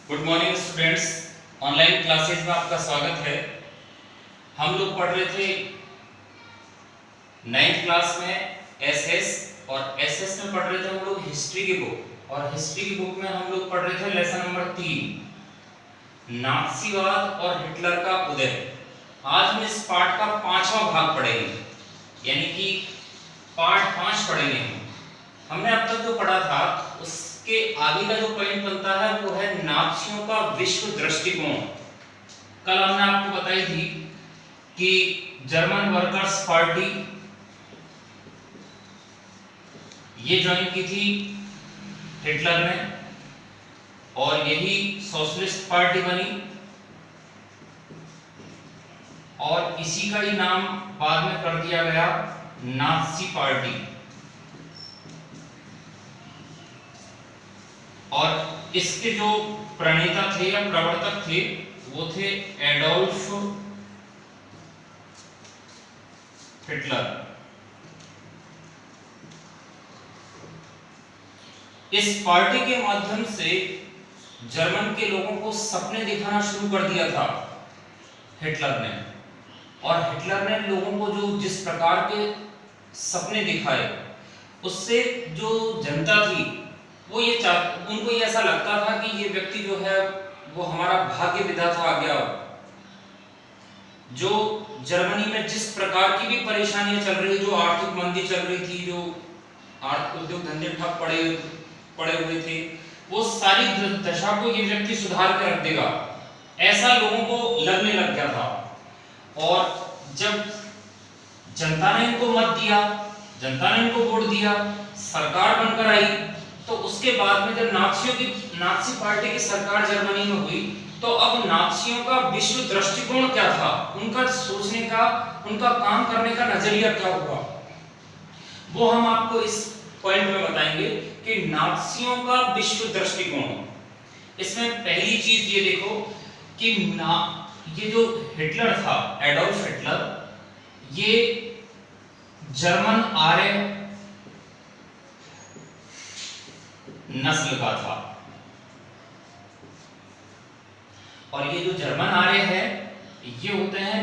Good morning students. Online classes में आपका स्वागत है। हम लोग पढ़ रहे थे 9th क्लास में एसएस और एसएस में पढ़ रहे थे हम लोग हिस्ट्री की बुक, और हिस्ट्री की बुक में हम लोग पढ़ रहे थे लेसन नंबर 3 नाज़ीवाद और हिटलर का उदय। आज हम इस पार्ट का 5वां भाग पढ़ेंगे, यानी कि पार्ट 5 पढ़ेंगे। हमने अब तक जो पढ़ा था उसके आगे का जो पॉइंट बनता है वो है नाज़ियों का विश्व दृष्टिकोण। कल हमने आपको बताई थी कि जर्मन वर्कर्स पार्टी ये ज्वाइन की थी हिटलर ने, और यही सोशलिस्ट पार्टी बनी, और इसी का ही नाम बाद में कर दिया गया नाज़ी पार्टी। और इसके जो प्रणेता थे या प्रवर्तक थे वो थे एडोल्फ हिटलर। इस पार्टी के माध्यम से जर्मन के लोगों को सपने दिखाना शुरू कर दिया था हिटलर ने, और हिटलर ने लोगों को जो जिस प्रकार के सपने दिखाए उससे जो जनता थी वो उनको ये ऐसा लगता था कि ये व्यक्ति जो है वो हमारा भाग्य विधाता आ गया। जो जर्मनी में जिस प्रकार की भी परेशानियां चल रही, जो आर्थिक मंदी चल रही थी, जो आर्थिक उद्योग धंधे ठप पड़े हुए थे, वो सारी दशा को ये व्यक्ति सुधार कर रख देगा, ऐसा लोगों को लगने लग गया था। और जब जनता ने इनको मत दिया, जनता ने इनको वोट दिया, सरकार बनकर आई, तो उसके बाद में जब नाज़ी पार्टी की सरकार जर्मनी में हुई तो अब नाज़ियों का विश्व दृष्टिकोण क्या था, उनका सोचने का, उनका काम करने का नजरिया क्या हुआ, वो हम आपको इस पॉइंट में बताएंगे कि नाज़ियों का विश्व दृष्टिकोण। इसमें पहली चीज ये देखो कि ये जो हिटलर था, एडोल्फ हिटलर, ये जर्मन आर्य नस्ल का था, और ये जो जर्मन आर्य है ये होते हैं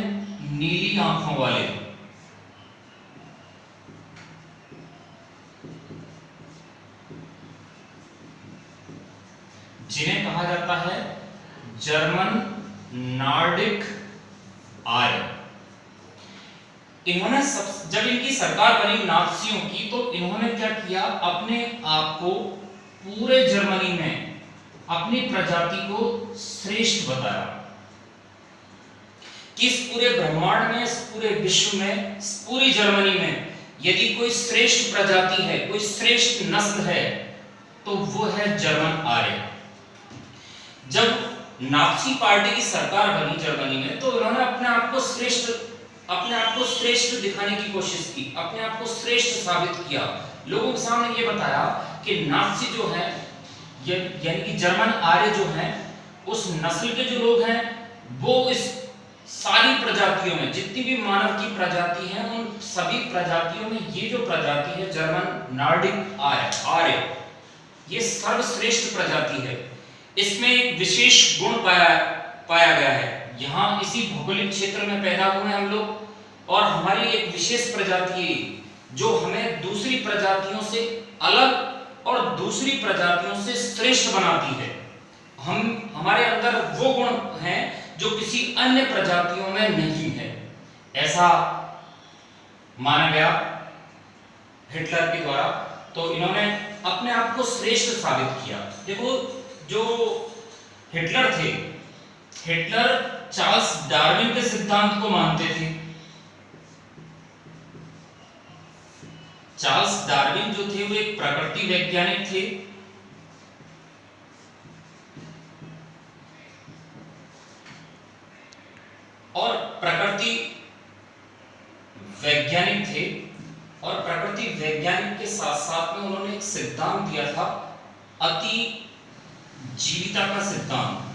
नीली आंखों वाले। जिन्हें कहा जाता है जर्मन नॉर्डिक आर्य। इन्होंने जब इनकी सरकार बनी नाज़ियों की, तो इन्होंने क्या किया, अपने आप को पूरे जर्मनी में अपनी प्रजाति को श्रेष्ठ बताया कि इस पूरे ब्रह्मांड में, इस पूरे विश्व में, इस पूरी जर्मनी में यदि कोई श्रेष्ठ प्रजाति है, कोई श्रेष्ठ नस्ल है, तो वो है जर्मन आर्य। जब नाज़ी पार्टी की सरकार बनी जर्मनी में, तो इन्होंने अपने आप को श्रेष्ठ दिखाने की कोशिश की, अपने आप को श्रेष्ठ साबित किया, लोगों के सामने ये बताया कि नाज़ी जो है, यानी कि जर्मन आर्य जो हैं, उस नस्ल के जो लोग हैं वो इस सारी प्रजातियों में, जितनी भी मानव की प्रजाति है, उन सभी प्रजातियों में ये जो प्रजाति है जर्मन नॉर्डिक आर्य, ये सर्वश्रेष्ठ प्रजाति है। इसमें एक विशेष गुण पाया गया है। यहाँ इसी भौगोलिक क्षेत्र में पैदा हुए हम लोग, और हमारी एक विशेष प्रजाति है जो हमें दूसरी प्रजातियों से अलग और दूसरी प्रजातियों से श्रेष्ठ बनाती है। हमारे अंदर वो गुण हैं जो किसी अन्य प्रजातियों में नहीं है, ऐसा माना गया हिटलर के द्वारा। तो इन्होंने अपने आप को श्रेष्ठ साबित किया। देखो, जो हिटलर थे, हिटलर चार्ल्स डार्विन के सिद्धांत को मानते थे। चार्ल्स डार्विन जो थे वो एक प्रकृति वैज्ञानिक थे, और प्रकृति वैज्ञानिक थे, और प्रकृति वैज्ञानिक के साथ साथ में उन्होंने एक सिद्धांत दिया था, अति जीविता का सिद्धांत।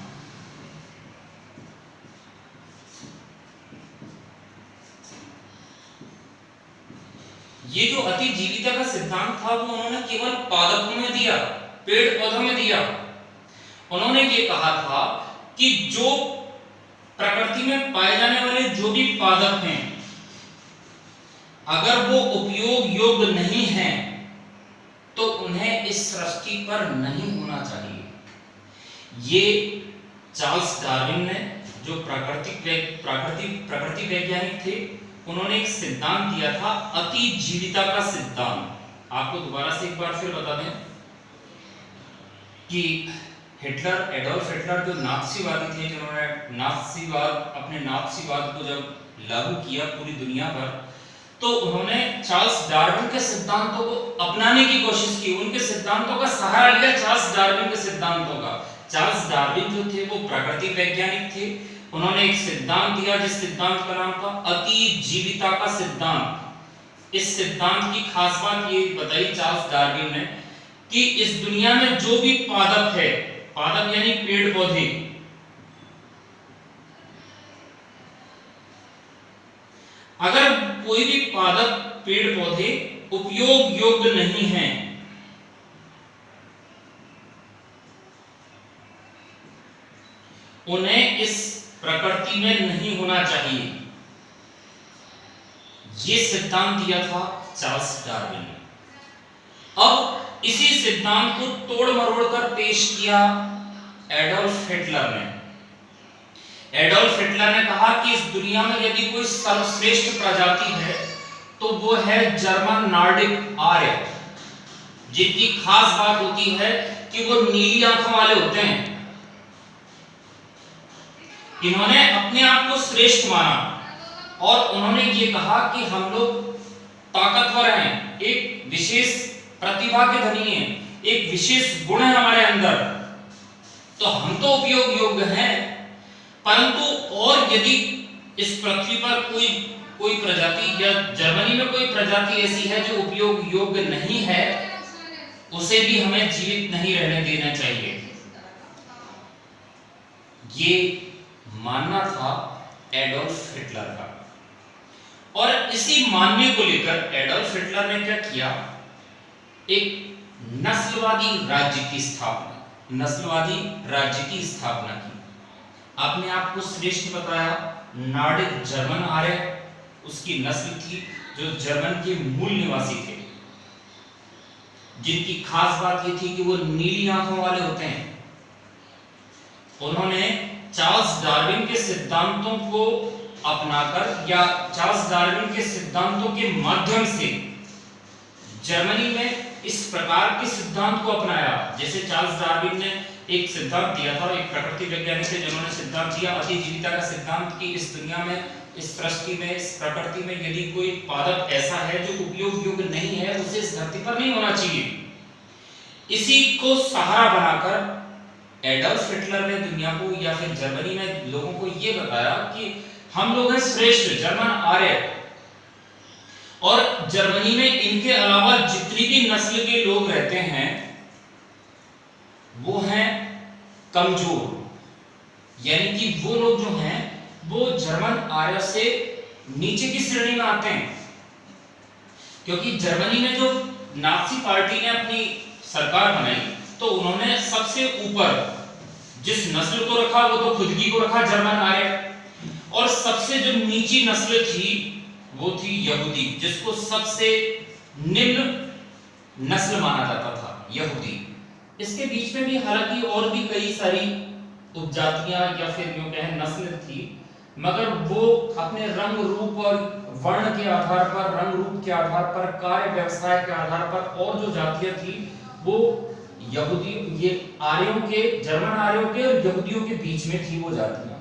ये जो अति जीविता का सिद्धांत था वो उन्होंने केवल पादपों में दिया, पेड़ पौधों में दिया, उन्होंने ये कहा था कि जो प्रकृति में पाए जाने वाले जो भी पादप हैं, अगर वो उपयोग योग्य नहीं है तो उन्हें इस सृष्टि पर नहीं होना चाहिए। ये चार्ल्स डार्विन ने, जो प्रकृति वैज्ञानिक थे, उन्होंने एक सिद्धांत दिया था, अतिजीविता का सिद्धांत। आपको दोबारा से एक बार फिर बता दें कि हिटलर, एडोल्फ हिटलर जो नात्सीवादी थे, जिन्होंने अपने नात्सीवाद को जब लागू किया पूरी दुनिया पर, तो उन्होंने चार्ल्स डार्विन के सिद्धांतों को अपनाने की कोशिश की, उनके सिद्धांतों का सहारा लिया चार्ल्स डार्विन के सिद्धांतों का। चार्ल्स डार्विन जो थे वो प्रकृति वैज्ञानिक थे, उन्होंने एक सिद्धांत दिया जिस सिद्धांत का नाम था अतिजीविता का सिद्धांत। इस सिद्धांत की खास बात ये बताई चार्ल्स डार्विन ने कि इस दुनिया में जो भी पादप है, पादप यानी पेड़ पौधे, अगर कोई भी पादप पेड़ पौधे उपयोग योग्य नहीं है, उन्हें इस प्रकृति में नहीं होना चाहिए। ये सिद्धांत दिया था चार्ल्स डार्विन ने। अब इसी सिद्धांत को तोड़ मरोड़ कर पेश किया एडोल्फ हिटलर ने। एडोल्फ हिटलर ने कहा कि इस दुनिया में यदि कोई सर्वश्रेष्ठ प्रजाति है तो वो है जर्मन नॉर्डिक आर्य, जिनकी खास बात होती है कि वो नीली आंखों वाले होते हैं। इन्होंने अपने आप को श्रेष्ठ माना और उन्होंने ये कहा कि हम लोग ताकतवर हैं, एक विशेष प्रतिभा के धनी हैं, एक विशेष गुण है हमारे अंदर, तो हम तो उपयोग योग्य हैं। परंतु और यदि इस पृथ्वी पर कोई प्रजाति या जर्मनी में कोई प्रजाति ऐसी है जो उपयोग योग्य नहीं है, उसे भी हमें जीवित नहीं रहने देना चाहिए। ये मानना था एडोल्फ हिटलर का। और इसी मानने को लेकर एडोल्फ हिटलर ने क्या किया, एक नस्लवादी राज्य की स्थापना की। अपने आप को श्रेष्ठ बताया, नॉर्डिक जर्मन आर्य उसकी नस्ल थी, जो जर्मन के मूल निवासी थे, जिनकी खास बात ये थी कि वो नीली आंखों वाले होते हैं। उन्होंने चार्ल्स डार्विन के सिद्धांतों को अपनाकर या चार्ल्स डार्विन के सिद्धांतों के माध्यम से जर्मनी में इस प्रकार के सिद्धांत को अपनाया। जैसे चार्ल्स डार्विन ने एक सिद्धांत दिया था, एक प्रकृति वैज्ञानिक थे जिन्होंने सिद्धांत दिया अतिजीविता का सिद्धांत, कि इस दुनिया में, इस सृष्टि में, इस प्रकृति में यदि कोई पादप ऐसा है जो उपयोग योग्य नहीं है, उसे इस धरती पर नहीं होना चाहिए। इसी को सहारा बनाकर एडोल्फ हिटलर ने दुनिया को या फिर जर्मनी में लोगों को यह बताया कि हम लोग हैं श्रेष्ठ जर्मन आर्य, और जर्मनी में इनके अलावा जितनी भी नस्ल के लोग रहते हैं वो हैं कमजोर, यानी कि वो लोग जो हैं वो जर्मन आर्य से नीचे की श्रेणी में आते हैं। क्योंकि जर्मनी में जो नाजी पार्टी ने अपनी सरकार बनाई तो उन्होंने सबसे ऊपर जिस नस्ल को रखा वो तो खुद की को रखा जर्मन आर्य, और सबसे जो नीची नस्ल थी वो थी यहूदी, जिसको सबसे निम्न नस्ल माना जाता था, यहूदी। इसके बीच में भी हालांकि और भी कई सारी उपजातियां या फिर यूं कहें नस्ल थी, मगर वो अपने रंग रूप और वर्ण के आधार पर, रंग रूप के आधार पर, कार्य व्यवसाय के आधार पर और जो जातियां थी वो यहूदी, ये आर्यों के, जर्मन आर्यों के और यहूदियों के बीच में थी वो जातियां।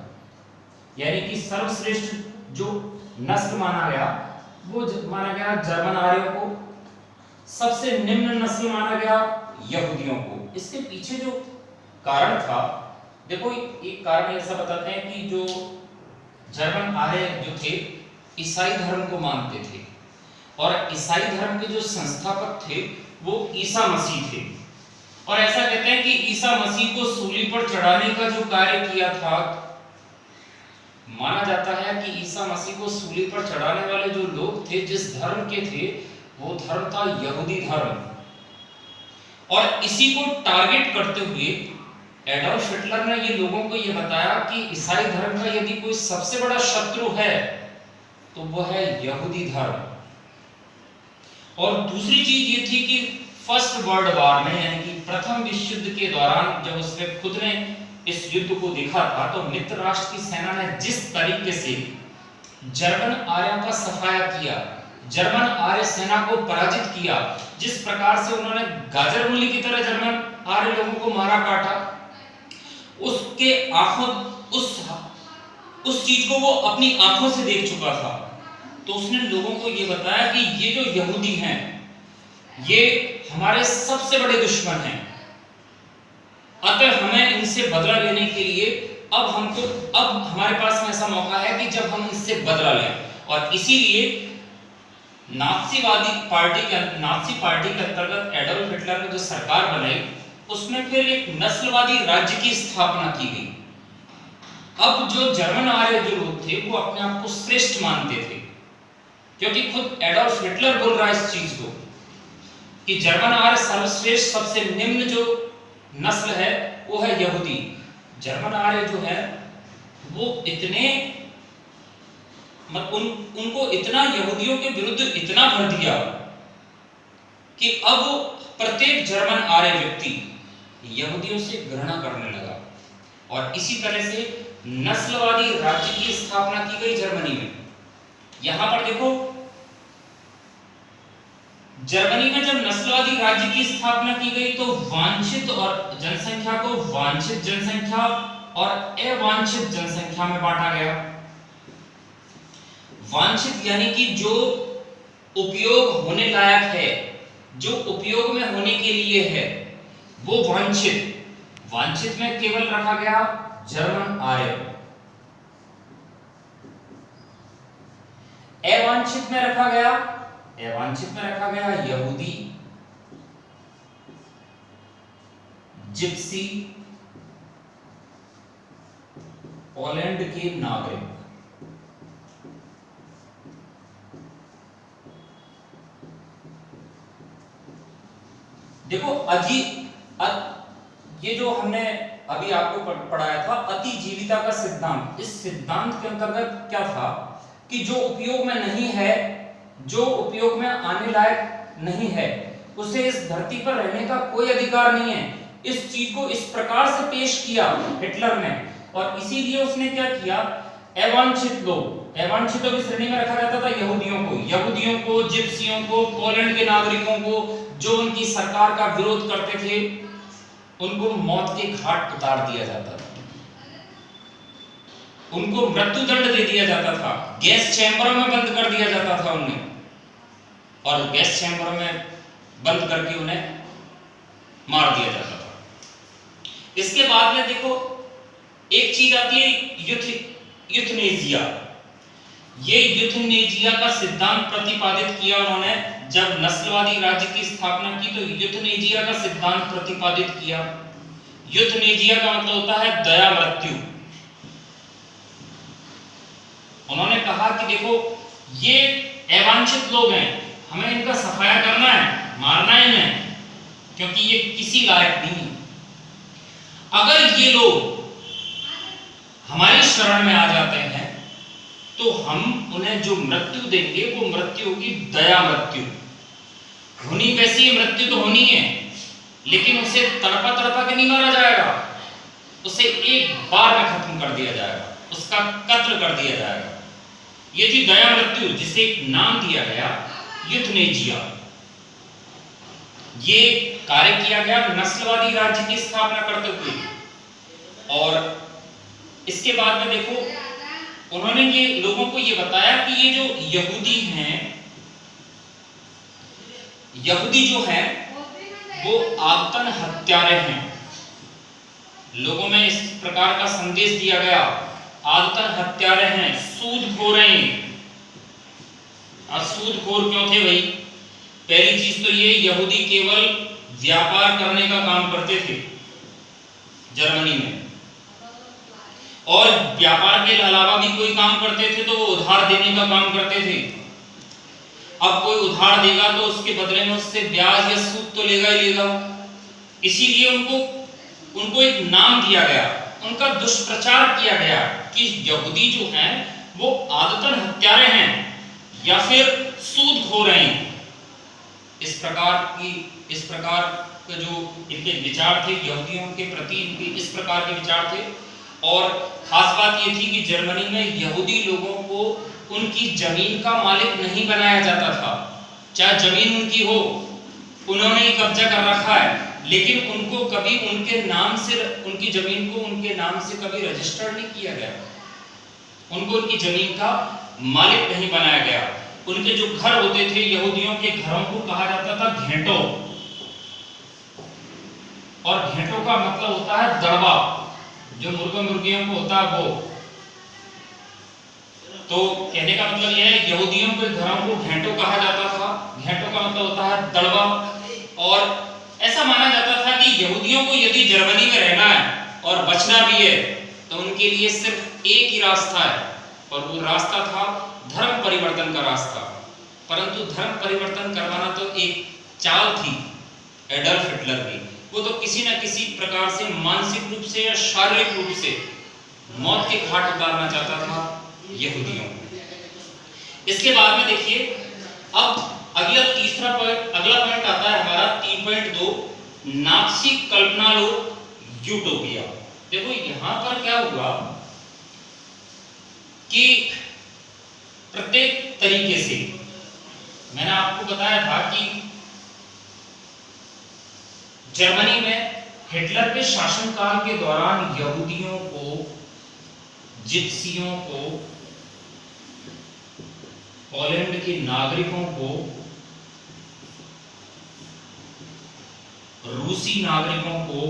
यानी कि सर्वश्रेष्ठ जो नस्ल माना गया वो माना गया जर्मन आर्यों को, सबसे निम्न नस्ल माना गया यहूदियों को। इसके पीछे जो कारण था, देखो एक कारण ऐसा बताते हैं कि जो जर्मन आर्य जो थे ईसाई धर्म को मानते थे, और ईसाई धर्म के जो संस्थापक थे वो ईसा मसीह थे। और ऐसा कहते हैं कि ईसा मसीह को सूली पर चढ़ाने का जो कार्य किया था, माना जाता है कि ईसा मसीह को सूली पर चढ़ाने वाले जो लोग थे, जिस धर्म के थे, वो धर्म था यहूदी धर्म। और इसी को टारगेट करते हुए एडोल्फ हिटलर ने ये लोगों को ये बताया कि ईसाई धर्म का यदि कोई सबसे बड़ा शत्रु है तो वो है यहूदी धर्म। और दूसरी चीज ये थी कि फर्स्ट वर्ल्ड वॉर में यानी कि प्रथम विश्व युद्ध के दौरान जब उसने खुद ने इस युद्ध को देखा था तो मित्र राष्ट्र की सेना ने जिस तरीके से जर्मन आर्यों का सफाया किया, जर्मन आर्य सेना को पराजित किया, जिस प्रकार से उन्होंने गाजर मूली की तरह जर्मन आर्य लोगों को मारा काटा, उसके आंखों उस चीज को वो अपनी आंखों से देख चुका था। तो उसने लोगों को ये बताया कि ये जो यहूदी हैं ये हमारे सबसे बड़े दुश्मन हैं, अतः हमें इनसे बदला लेने के लिए अब हमारे पास में ऐसा मौका है कि जब हम इनसे बदला लें। और इसीलिए नाज़ी पार्टी के अंतर्गत एडोल्फ हिटलर ने जो सरकार बनाई उसमें फिर एक नस्लवादी राज्य की स्थापना की गई। अब जो जर्मन आर्य जो लोग थे वो अपने आप को श्रेष्ठ मानते थे, क्योंकि खुद एडोल्फ हिटलर बोल रहा है इस चीज को कि जर्मन आर्य सर्वश्रेष्ठ सबसे निम्न जो नस्ल है वो है यहूदी। जर्मन आर्य जो है वो इतने उनको इतना यहूदियों के विरुद्ध इतना भर दिया कि अब प्रत्येक जर्मन आर्य व्यक्ति यहूदियों से घृणा करने लगा। और इसी तरह से नस्लवादी राज्य की स्थापना की गई जर्मनी में। यहां पर देखो, जर्मनी में जब नस्लवादी राज्य की स्थापना की गई तो वांछित और जनसंख्या को वांछित जनसंख्या और अवांछित जनसंख्या में बांटा गया। वांछित यानी कि जो उपयोग होने लायक है, जो उपयोग में होने के लिए है, वो वांछित। वांछित में केवल रखा गया जर्मन आर्य। अवांछित में रखा गया यहूदी, जिप्सी, पोलैंड के नागरिक। देखो ये जो हमने अभी आपको पढ़ाया था अतिजीविता का सिद्धांत, इस सिद्धांत के अंतर्गत क्या था कि जो उपयोग में नहीं है, जो उपयोग में आने लायक नहीं है, उसे इस धरती पर रहने का कोई अधिकार नहीं है। इस चीज को इस प्रकार से पेश किया हिटलर ने, और इसीलिए उसने क्या किया, अवांछितों की श्रेणी में रखा जाता था यहूदियों को, जिप्सियों को, पोलैंड के नागरिकों को, जो उनकी सरकार का विरोध करते थे, उनको मौत के घाट उतार दिया जाता था, उनको मृत्युदंड दे दिया जाता था, गैस चैम्बरों में बंद कर दिया जाता था उन्हें, और गैस चैम्बरों में बंद करके उन्हें मार दिया जाता था। इसके बाद में देखो एक चीज आती है यूथनेसिया। ये यूथनेसिया का सिद्धांत प्रतिपादित किया उन्होंने जब नस्लवादी राज्य की स्थापना की, तो यूथनेसिया का सिद्धांत प्रतिपादित किया। यूथनेसिया का मतलब होता है दया मृत्यु। उन्होंने कहा कि देखो ये अवांछित लोग हैं, हमें इनका सफाया करना है, मारना है इन्हें, क्योंकि ये किसी लायक नहीं। अगर ये लोग हमारी शरण में आ जाते हैं तो हम उन्हें जो मृत्यु देंगे वो मृत्यु होगी दया मृत्यु। होनी वैसी मृत्यु तो होनी है, लेकिन उसे तड़पा तड़पा के नहीं मारा जाएगा, उसे एक बार में खत्म कर दिया जाएगा, उसका कत्ल कर दिया जाएगा। ये थी दया मृत्यु, जिसे एक नाम दिया गया यूथनेसिया। ये कार्य किया गया नस्लवादी राज्य की स्थापना करते हुए। और इसके बाद में देखो उन्होंने ये लोगों को ये बताया कि ये जो यहूदी हैं, यहूदी जो हैं वो आतन हत्यारे हैं। लोगों में इस प्रकार का संदेश दिया गया, आतन हत्यारे हैं, सूदखोर हैं। अब सूदखोर क्यों थे भाई? पहली चीज तो ये, यहूदी केवल व्यापार करने का काम करते थे जर्मनी में, और व्यापार के अलावा भी कोई काम करते थे तो वो उधार देने का काम करते थे। अब कोई उधार देगा तो उसके बदले में उससे ब्याज या सूद तो लेगा ही लेगा। इसीलिए उनको एक नाम दिया गया, उनका दुष्प्रचार किया गया कि यहूदी जो हैं वो आदतन हत्यारे हैं या फिर सूदखोर हैं। इस प्रकार के जो इनके विचार थे यहूदियों के प्रति, इनके इस प्रकार के विचार थे। और खास बात ये थी कि जर्मनी में यहूदी लोगों को उनकी जमीन का मालिक नहीं बनाया जाता था, चाहे जमीन उनकी हो, उन्होंने ही कब्जा कर रखा है, लेकिन उनको कभी उनके नाम से, उनकी जमीन को उनके नाम से कभी रजिस्टर्ड नहीं किया गया, उनको उनकी जमीन का मालिक नहीं बनाया गया। उनके जो घर होते थे, यहूदियों के घरों को कहा जाता था घेंटो, और घेंटो का मतलब होता है दड़बा, जो मुर्गियों को होता है वो। तो कहने का मतलब यह है यहूदियों के घरों को घेंटो कहा जाता था। घेंटो का मतलब होता है दड़बा। और ऐसा माना जाता था कि यहूदियों को यदि जर्मनी में रहना है और बचना भी है तो उनके लिए सिर्फ एक ही रास्ता है, और वो रास्ता था धर्म परिवर्तन का रास्ता। परंतु धर्म परिवर्तन करवाना तो एक चाल थी एडल्फ हिटलर की, वो तो किसी न किसी प्रकार से मानसिक रूप से या शारीरिक रूप से मौत के घाट उतारना चाहता था यहूदियों। इसके बाद में देखिए अब अगला पॉइंट आता है हमारा 3.2, नाज़ी कल्पना लोग यूटोपिया। देखो यहां पर क्या हुआ कि प्रत्येक तरीके से मैंने आपको बताया था कि जर्मनी में हिटलर के शासनकाल के दौरान यहूदियों को, जिप्सियों को, पोलैंड के नागरिकों को, रूसी नागरिकों को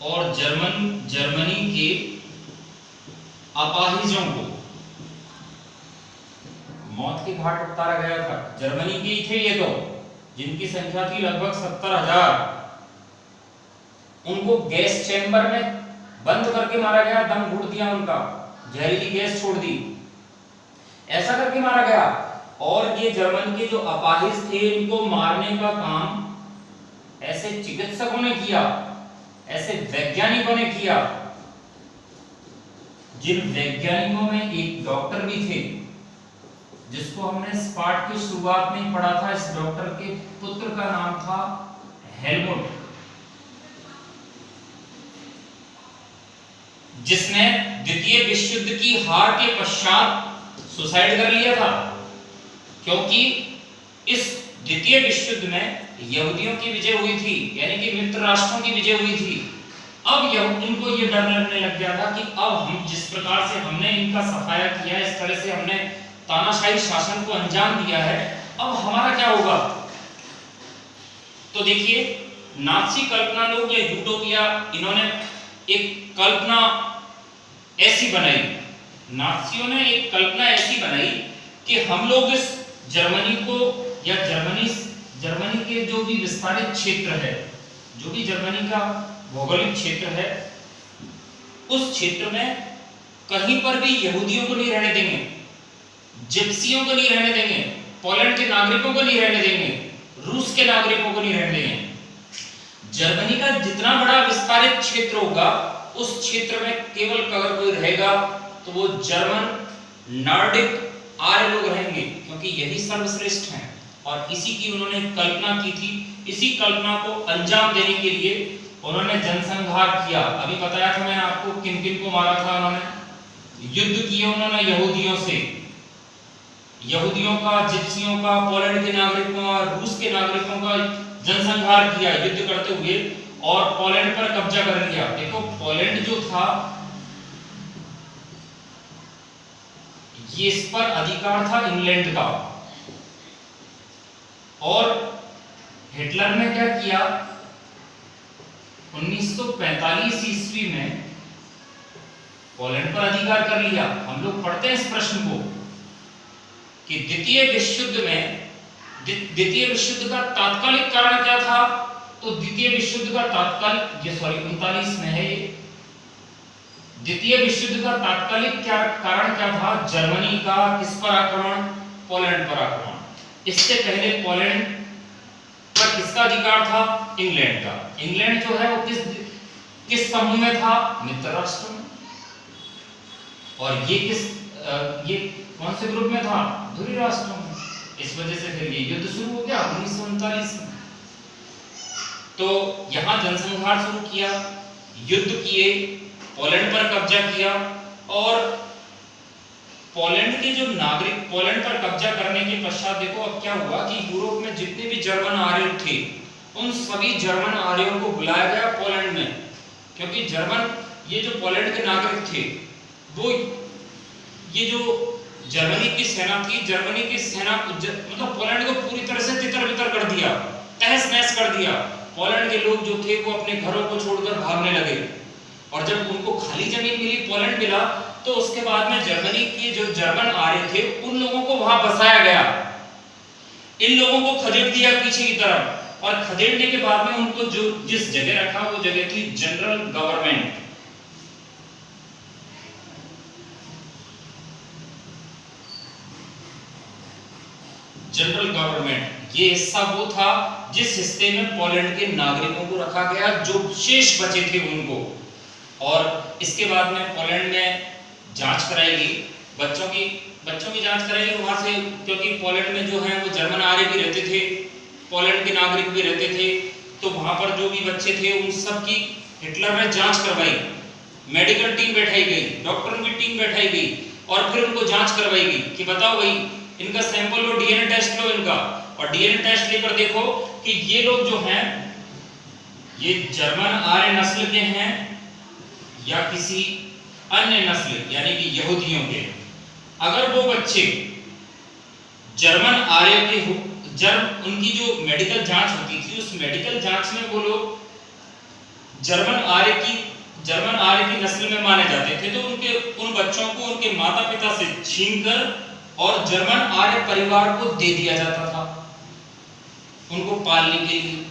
और जर्मनी के अपाहिजों को मौत के घाट उतारा गया था। जर्मनी के ही थे ये तो, जिनकी संख्या थी लगभग 70,000। उनको गैस चैम्बर में बंद करके मारा गया, दम घुट दिया उनका, जहरीली गैस छोड़ दी, ऐसा करके मारा गया। और ये जर्मन के जो अपाहिज थे इनको मारने का काम ऐसे चिकित्सकों ने किया, ऐसे वैज्ञानिकों ने किया, जिन वैज्ञानिकों में एक डॉक्टर भी थे जिसको हमने इस पाठ की शुरुआत में पढ़ा था। इस डॉक्टर के पुत्र का नाम था हेलमुट, जिसने द्वितीय विश्व युद्ध की हार के पश्चात सुसाइड कर लिया था, क्योंकि इस द्वितीय विश्व युद्ध में यहूदियों की विजय हुई थी, यानी कि मित्र राष्ट्रों की विजय हुई थी। अब इनको ये डर लगने लग गया था कि अब हम जिस प्रकार से हमने इनका सफाया किया, इस तरह से हमने तानाशाही शासन को अंजाम दिया है, अब हमारा क्या होगा। तो देखिए नाज़ी कल्पना लोग या यूटोपिया, इन्होंने एक कल्पना ऐसी बनाई, नाज़ियों ने एक कल्पना ऐसी बनाई कि हम लोग इस जर्मनी को या जर्मनी के जो भी विस्तारित क्षेत्र है, जो भी जर्मनी का भौगोलिक क्षेत्र है, उस क्षेत्र में कहीं पर भी यहूदियों को नहीं रहने देंगे, जिप्सियों को नहीं रहने देंगे, पोलैंड के नागरिकों को नहीं रहने देंगे, रूस के नागरिकों को नहीं रहने देंगे। जर्मनी का जितना बड़ा विस्तारित क्षेत्र होगा उस क्षेत्र में केवल अगर कोई रहेगा तो वो जर्मन नॉर्डिक आर्य लोग रहेंगे, क्योंकि यही सर्वश्रेष्ठ हैं। और इसी की उन्होंने कल्पना की थी। इसी कल्पना को अंजाम देने के लिए उन्होंने जनसंहार किया। अभी बताया था मैंने आपको किन किन को मारा था उन्होंने, युद्ध किए उन्होंने यहूदियों से, यहूदियों का, जिप्सियों का, पोलैंड के नागरिकों और रूस के नागरिकों का जनसंहार किया युद्ध करते हुए, और पोलैंड पर कब्जा कर लिया। देखो पोलैंड जो था ये, इस पर अधिकार था इंग्लैंड का। और हिटलर ने क्या किया, 1945 ईस्वी में पोलैंड पर अधिकार कर लिया। हम लोग पढ़ते हैं इस प्रश्न को कि द्वितीय विश्व युद्ध का तात्कालिक कारण क्या था। तो द्वितीय विश्व युद्ध का तात्कालिक, ये 39 में है ये, द्वितीय विश्व युद्ध का तात्कालिक कारण क्या था, जर्मनी का किस पर आक्रमण, पोलैंड पर आक्रमण। इससे पहले पोलैंड पर किसका किसका अधिकार था? इंग्लैंड का। इंग्लैंड जो है वो किस समूह में था? मित्र राष्ट्र में। और ये कौन से ग्रुप में था? ध्रुवीय राष्ट्रों में। इस वजह से फिर ये युद्ध शुरू हो गया 1939 में। तो यहां जनसंहार शुरू किया, युद्ध किए, पोलैंड पर कब्जा किया, और पोलैंड के जो नागरिक पोलैंड पर कब्जा करने के पश्चात देखो अब क्या हुआ कि यूरोप में जितने भी जर्मन आर्य थे उन सभी जर्मन आर्यों को बुलाया गया पोलैंड में, क्योंकि ये जो पोलैंड के नागरिक थे वो ये जो जर्मनी की सेना थी, जर्मनी की सेना मतलब पोलैंड को पूरी तरह से तितर-बितर कर दिया, तहस-नहस कर दिया। पोलैंड के लोग जो थे वो अपने घरों को छोड़कर भागने लगे, और जब उनको खाली जमीन मिली, पोलैंड मिला, तो उसके बाद में जर्मनी के जो जर्मन आर्य थे उन लोगों को वहां बसाया गया। इन लोगों को खदेड़ दिया पीछे की तरफ, और खदेड़ने के बाद में उनको जिस जगह रखा वो जगह थी जनरल गवर्नमेंट। जनरल गवर्नमेंट ये हिस्सा वो था जिस हिस्से में पोलैंड के नागरिकों को रखा गया, जो शेष बचे थे उनको। और इसके बाद में पोलैंड में जांच कराई गई, बच्चों की जांच कराई गई वहां से, क्योंकि पोलैंड में जो है वो जर्मन आर्य भी रहते थे, पोलैंड के नागरिक भी रहते थे, तो वहां पर जो भी बच्चे थे उन सब की हिटलर ने जांच करवाई, मेडिकल टीम बैठाई गई, डॉक्टरों की टीम बैठाई गई, और फिर उनको जांच करवाई गई कि बताओ भाई इनका सैंपल लो, डीएनए टेस्ट लो इनका, और डीएनए टेस्ट लेकर देखो कि ये लोग जो हैं ये जर्मन आर्य नस्ल के हैं या किसी अन्य नस्ल यानी कि यहूदियों के। अगर वो बच्चे जर्मन आर्य के उनकी जो मेडिकल जांच होती थी उस मेडिकल जांच में वो लोग जर्मन आर्य की नस्ल में माने जाते थे, तो उन बच्चों को उनके माता पिता से छीनकर और जर्मन आर्य परिवार को दे दिया जाता था उनको पालने के लिए।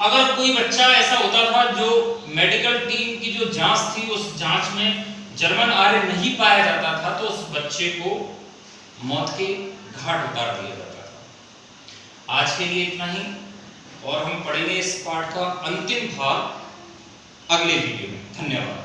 अगर कोई बच्चा ऐसा होता था जो मेडिकल टीम की जो जांच थी उस जांच में जर्मन आर्य नहीं पाया जाता था, तो उस बच्चे को मौत के घाट उतार दिया जाता था। आज के लिए इतना ही, और हम पढ़ेंगे इस पाठ का अंतिम भाग अगले वीडियो में। धन्यवाद।